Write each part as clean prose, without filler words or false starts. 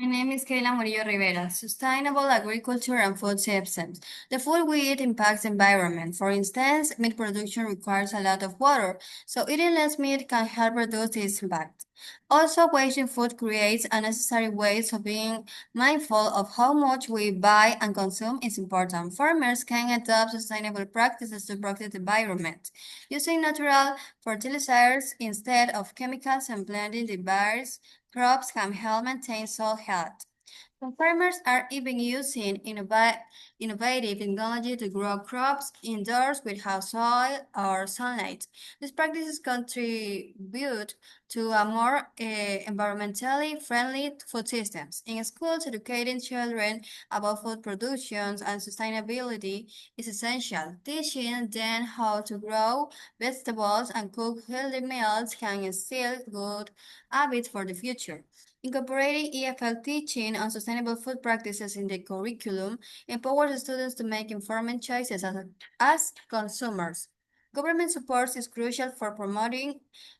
My name is Keila Murillo Rivera. Sustainable agriculture and food systems. The food we eat impacts the environment. For instance, meat production requires a lot of water, so eating less meat can help reduce this impact. Also, wasting food creates unnecessary waste, so being mindful of how much we buy and consume is important. Farmers can adopt sustainable practices to protect the environment, using natural fertilizers instead of chemicals and blending the various crops can help maintain soil health. Some farmers are even using innovative technology to grow crops indoors without soil or sunlight. These practices contribute to a more environmentally friendly food systems. In schools, educating children about food production and sustainability is essential. Teaching them how to grow vegetables and cook healthy meals can instill good habits for the future. Incorporating EFL teaching on sustainable food practices in the curriculum empowers students to make informed choices as consumers. Government support is crucial for promoting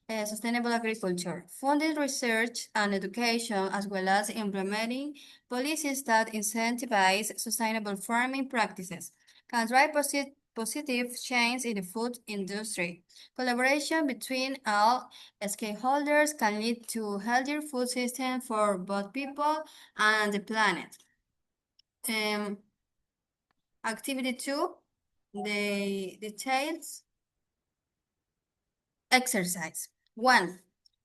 sustainable agriculture, funding research and education, as well as implementing policies that incentivize sustainable farming practices, can drive positive change in the food industry. Collaboration between all stakeholders can lead to healthier food systems for both people and the planet. Um, Activity 2, the details exercise. 1.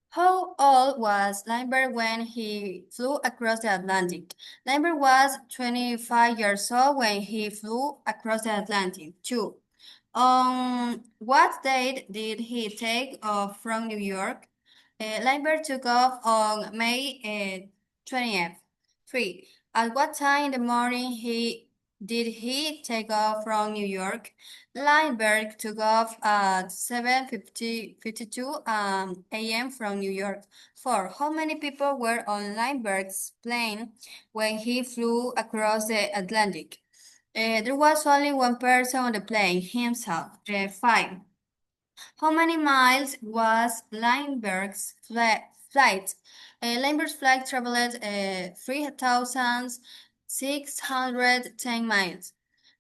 How old was Lindbergh when he flew across the Atlantic? Lindbergh was 25 years old when he flew across the Atlantic. 2. On what date did he take off from New York? Lindbergh took off on May 20th. 3. At what time in the morning did he take off from New York? Lindbergh took off at 7:52 a.m. from New York. 4. How many people were on Lindbergh's plane when he flew across the Atlantic? There was only one person on the plane, himself. 5. How many miles was Lindbergh's flight? Lindbergh's flight traveled 3,610 miles.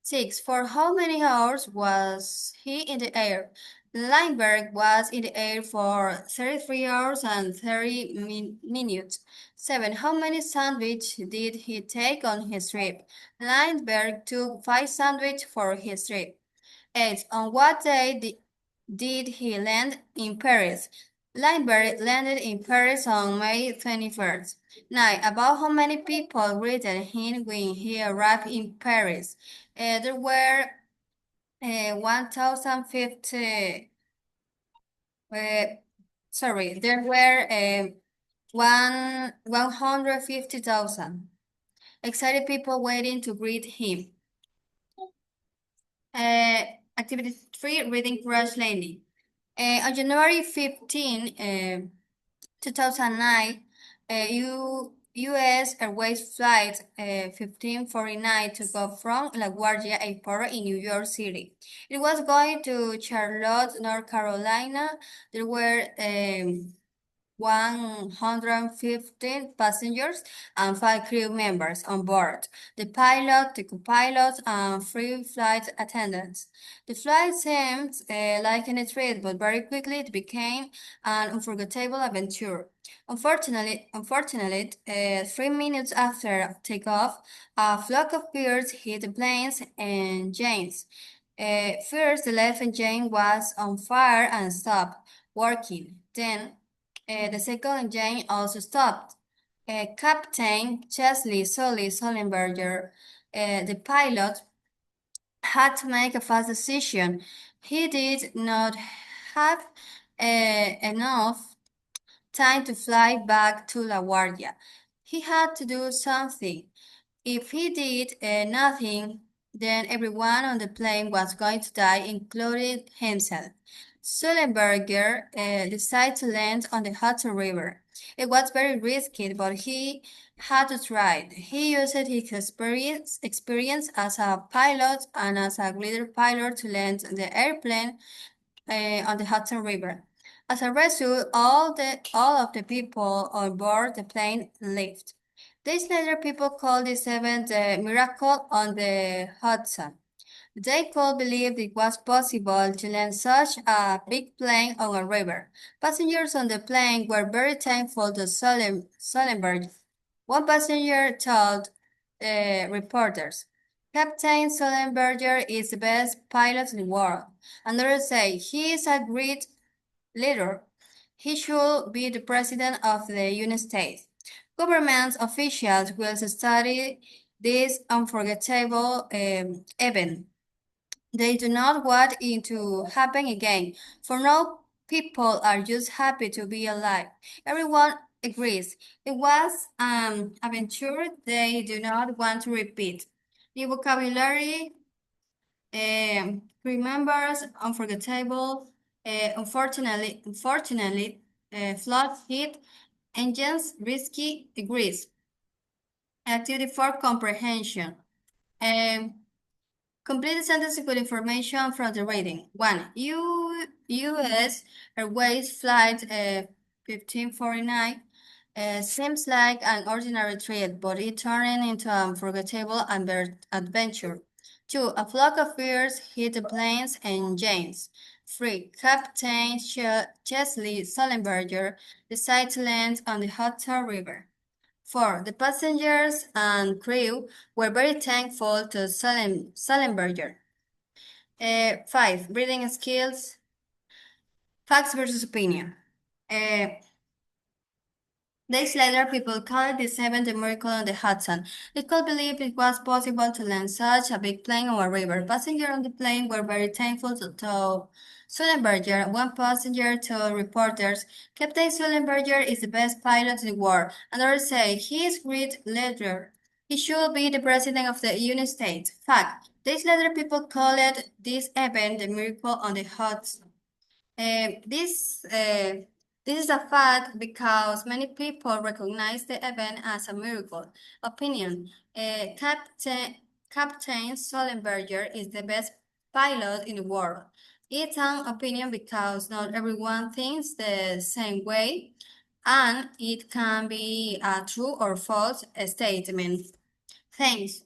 6. For how many hours was he in the air? Lindbergh was in the air for 33 hours and 30 minutes. 7. How many sandwiches did he take on his trip? Lindbergh took 5 sandwiches for his trip. 8. On what day did he land in Paris? Lindbergh landed in Paris on May 21st. 9. About how many people greeted him when he arrived in Paris? There were 1,050. There were 150,000 excited people waiting to greet him. Uh, Activity 3, Reading Crash Landing. On January 15, 2009, U.S. Airways Flight 1549 took off from LaGuardia Airport in New York City. It was going to Charlotte, North Carolina. There were 115 passengers and 5 crew members on board, the pilot, the co-pilot, and 3 flight attendants. The flight seemed like an treat, but very quickly it became an unforgettable adventure. Unfortunately, 3 minutes after takeoff, a flock of birds hit the plane's engines. First, the left engine was on fire and stopped working. Then, the second engine also stopped. Captain Chesley Sully Sullenberger, the pilot, had to make a fast decision. He did not have enough time to fly back to LaGuardia. He had to do something. If he did nothing, then everyone on the plane was going to die, including himself. Sullenberger decided to land on the Hudson River. It was very risky, but he had to try. He used his experience as a pilot and as a glider pilot to land the airplane on the Hudson River. As a result, all of the people on board the plane lived. Days later, people called this event the Miracle on the Hudson. They could believe it was possible to land such a big plane on a river. Passengers on the plane were very thankful to Sullenberger. One passenger told reporters, Captain Sullenberger is the best pilot in the world. Another said, he is a great leader. He should be the president of the United States. Government officials will study this unforgettable event. They do not want it to happen again. For now, people are just happy to be alive. Everyone agrees. It was an adventure they do not want to repeat. The vocabulary remembers unforgettable, flood hit, engines, risky, agrees. Activity for comprehension. Um, Complete the sentence with information from the rating. 1. U.S. Airways Flight 1549 seems like an ordinary trip, but it turned into an unforgettable adventure. 2. A flock of birds hit the plane's engines. 3. Captain Chesley Sullenberger decided to land on the Hudson River. 4. The passengers and crew were very thankful to Sullenberger. 5. Reading skills, facts versus opinion. Uh, Days later, people called this event the Miracle on the Hudson. They could believe it was possible to land such a big plane on a river. Passengers on the plane were very thankful to Sullenberger. One passenger told reporters, Captain Sullenberger is the best pilot in the world. Others say he is a great leader. He should be the president of the United States. Fact. Days later, people called this event the Miracle on the Hudson. Uh, this uh, this is a fact because many people recognize the event as a miracle. Opinion: Captain Sullenberger is the best pilot in the world. It's an opinion because not everyone thinks the same way, and it can be a true or false statement. Thanks.